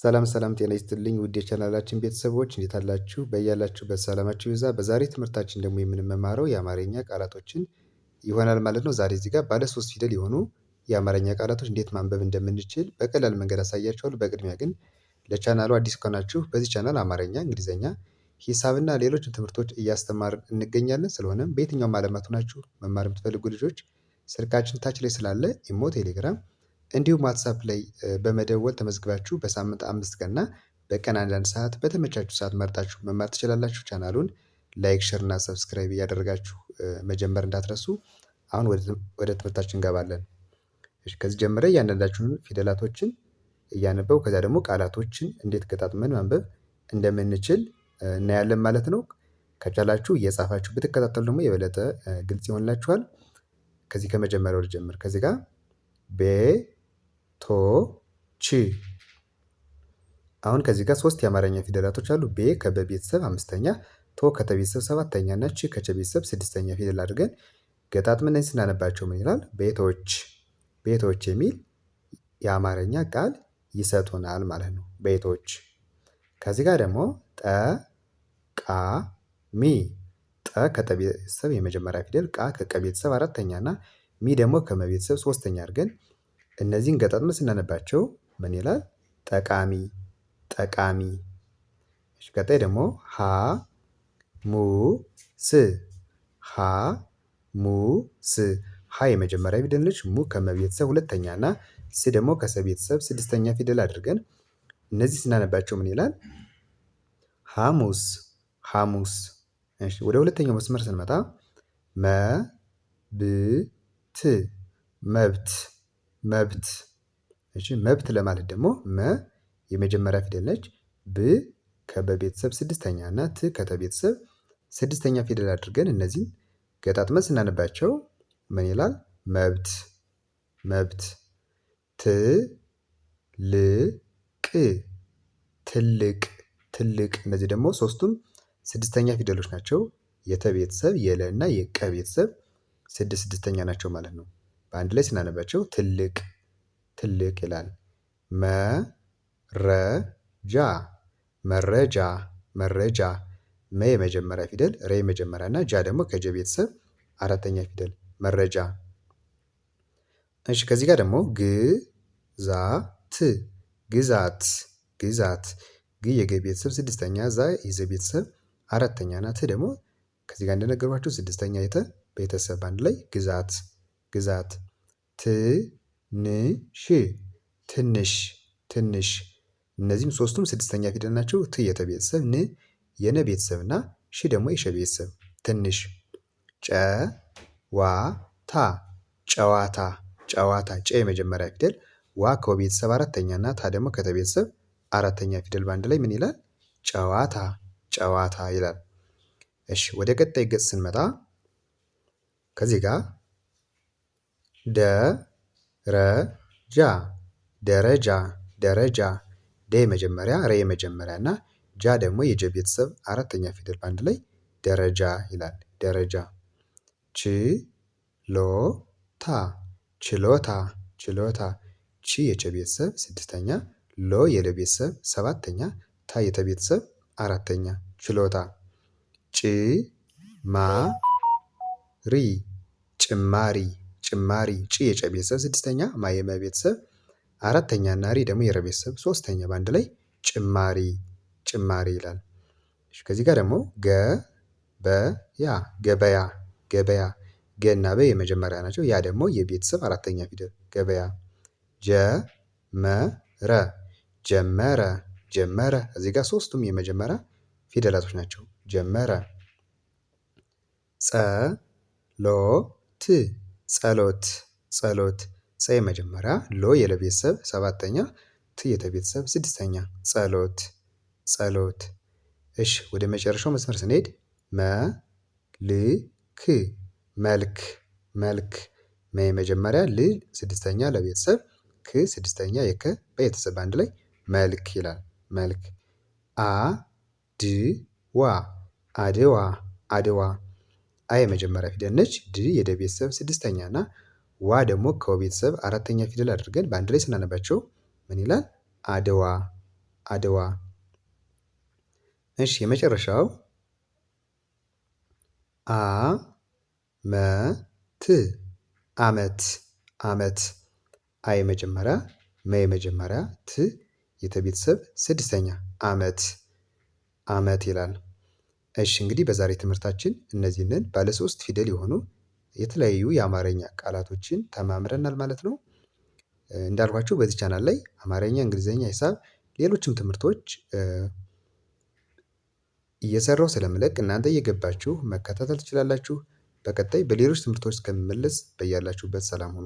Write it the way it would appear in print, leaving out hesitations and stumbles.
ሰላም ሰላም ጤና ይስጥልኝ ውድ የቻናላችን ቤተሰቦች እንዴት አላችሁ? በያላችሁበት ሰላማችሁ ይብዛ። በዛሬ ትምህርታችን ደግሞ የምንማረው የአማርኛ ቃላቶችን ይሆናል ማለት ነው። ዛሬ እዚህ ጋር ባለ ሶስት ፊደል የሆኑ የአማርኛ ቃላቶች እንዴት ማንበብ እንደምንችል በቀላል መንገድ አሳያችኋለሁ። በቅድሚያ ግን ለቻናሉ አዲስ ከሆናችሁ በዚህ ቻናል አማርኛ፣ እንግሊዝኛ፣ ሂሳብና ሌሎችን ትምህርቶች እያስተማርን እንገኛለን። ስለሆነም በየትኛውም ዓለማት ሆናችሁ መማር የምትፈልጉ ልጆች ስልካችን ታች ላይ ስላለ ኢሞ፣ ቴሌግራም እንዲሁም ዋትሳፕ ላይ በመደወል ተመዝግባችሁ በሳምንት 5 ቀን እና በቀን አንዳንድ ሰዓት በተመቻችሁ ሰዓት መርጣችሁ መማር ትችላላችሁ። ቻናሉን ላይክ፣ ሼር እና ሰብስክራይብ እያደረጋችሁ መጀመር እንዳትረሱ። አሁን ወደ ትምህርታችን እንገባለን። እሺ ከዚህ ጀምሬ እያንዳንዳችሁን ፊደላቶችን እያነበብኩ ከዚያ ደግሞ ቃላቶችን እንዴት ገጣጥመን ማንበብ እንደምንችል እናያለን ማለት ነው። ከቻላችሁ እየጻፋችሁ ብትከታተሉ ደግሞ የበለጠ ግልጽ ይሆንላችኋል። ከዚህ ከመጀመሪያው ልጀምር። ከዚህ ጋር ቤቶች። አሁን ከዚህ ጋር ሶስት የአማርኛ ፊደላቶች አሉ። ቤ ከበ ቤተሰብ አምስተኛ፣ ቶ ከተ ቤተሰብ ሰባተኛ እና ቺ ከቸ ቤተሰብ ስድስተኛ ፊደል አድርገን ገጣጥመን ስናነባቸው ምን ይላል? ቤቶች። ቤቶች የሚል የአማርኛ ቃል ይሰጡናል ማለት ነው። ቤቶች። ከዚህ ጋር ደግሞ ጠቃሚ። ጠ ከጠ ቤተሰብ የመጀመሪያ ፊደል፣ ቃ ከቀ ቤተሰብ አራተኛ እና ሚ ደግሞ ከመ ቤተሰብ ሶስተኛ አድርገን እነዚህን ገጣጥመን ስናነባቸው ምን ይላል? ጠቃሚ ጠቃሚ። ቀጣይ ደግሞ ሀ ሙ ስ። ሀ ሙ ስ። ሀ የመጀመሪያ ፊደል ነች። ሙ ከመ ቤተሰብ ሁለተኛ እና ስ ደግሞ ከሰ ቤተሰብ ስድስተኛ ፊደል አድርገን እነዚህ ስናነባቸው ምን ይላል? ሐሙስ ሐሙስ። እሺ ወደ ሁለተኛው መስመር ስንመጣ መብት መብት መብት። እሺ መብት ለማለት ደግሞ መ የመጀመሪያ ፊደል ነች። ብ ከበ ቤተሰብ ስድስተኛ እና ት ከተ ቤተሰብ ስድስተኛ ፊደል አድርገን እነዚህን ገጣጥመን ስናነባቸው ምን ይላል? መብት መብት። ትልቅ ትልቅ ትልቅ። እነዚህ ደግሞ ሶስቱም ስድስተኛ ፊደሎች ናቸው። የተ ቤተሰብ የለ እና የቀ ቤተሰብ ስድስተኛ ናቸው ማለት ነው። በአንድ ላይ ስናነባቸው ትልቅ ትልቅ ይላል። መረጃ መረጃ መረጃ። መ የመጀመሪያ ፊደል፣ ረ የመጀመሪያ እና ጃ ደግሞ ከጀ ቤተሰብ አራተኛ ፊደል መረጃ። እሺ ከዚህ ጋር ደግሞ ግዛት ግዛት ግዛት። ግ የገ ቤተሰብ ስድስተኛ፣ ዛ የዘ ቤተሰብ አራተኛ እና ት ደግሞ ከዚህ ጋር እንደነገርኳችሁ ስድስተኛ የተ ቤተሰብ አንድ ላይ ግዛት ግዛት። ትንሽ ትንሽ ትንሽ። እነዚህም ሶስቱም ስድስተኛ ፊደል ናቸው። ት የተ ቤተሰብ፣ ን የነ ቤተሰብ እና ሺ ደግሞ የሸ ቤተሰብ ትንሽ። ጨዋታ ጨዋታ ጨዋታ። ጨ የመጀመሪያ ፊደል፣ ዋ ከወ ቤተሰብ አራተኛ እና ታ ደግሞ ከተ ቤተሰብ አራተኛ ፊደል በአንድ ላይ ምን ይላል? ጨዋታ ጨዋታ ይላል። እሺ ወደ ቀጣይ ገጽ ስንመጣ ከዚህ ጋር ደረጃ ደረጃ ደረጃ። ደ የመጀመሪያ፣ ረ የመጀመሪያ እና ጃ ደግሞ የጀ ቤተሰብ አራተኛ ፊደል በአንድ ላይ ደረጃ ይላል። ደረጃ። ችሎታ ችሎታ ችሎታ። ቺ የቸ ቤተሰብ ስድስተኛ፣ ሎ የለ ቤተሰብ ሰባተኛ፣ ታ የተ ቤተሰብ አራተኛ ችሎታ። ጭማሪ ጭማሪ ጭማሪ። ጭ የጨ ቤተሰብ ስድስተኛ፣ ማ የመ ቤተሰብ አራተኛ እና ሪ ደግሞ የረ ቤተሰብ ሶስተኛ በአንድ ላይ ጭማሪ ጭማሪ ይላል። ከዚህ ጋር ደግሞ ገበያ ገበያ ገበያ። ገ እና በ የመጀመሪያ ናቸው። ያ ደግሞ የቤተሰብ አራተኛ ፊደል ገበያ። ጀመረ ጀመረ ጀመረ። እዚህ ጋር ሶስቱም የመጀመሪያ ፊደላቶች ናቸው። ጀመረ። ጸሎት ጸሎት ጸሎት። ጸ የመጀመሪያ፣ ሎ የለ ቤተሰብ ሰባተኛ፣ ት የተ ቤተሰብ ስድስተኛ ጸሎት ጸሎት። እሺ ወደ መጨረሻው መስመር ስንሄድ መልክ መልክ መልክ። መ የመጀመሪያ፣ ል ስድስተኛ ለቤተሰብ፣ ክ ስድስተኛ የከ ቤተሰብ አንድ ላይ መልክ ይላል። መልክ። አድዋ አድዋ አድዋ። አ የመጀመሪያ ፊደል ነች። ድ የደ ቤተሰብ ስድስተኛ እና ዋ ደግሞ ከወ ቤተሰብ አራተኛ ፊደል አድርገን በአንድ ላይ ስናነባቸው ምን ይላል? አድዋ አድዋ። እሺ የመጨረሻው አመት አመት አመት አ የመጀመሪያ መ የመጀመሪያ ት የተቤተሰብ ስድስተኛ አመት አመት ይላል። እሺ እንግዲህ በዛሬ ትምህርታችን እነዚህንን ባለ ሶስት ፊደል የሆኑ የተለያዩ የአማርኛ ቃላቶችን ተማምረናል ማለት ነው። እንዳልኳችሁ በዚህ ቻናል ላይ አማርኛ፣ እንግሊዘኛ፣ ሂሳብ ሌሎችም ትምህርቶች እየሰራሁ ስለምለቅ እናንተ እየገባችሁ መከታተል ትችላላችሁ። በቀጣይ በሌሎች ትምህርቶች እስከምመለስ በያላችሁበት ሰላም ሁኑ።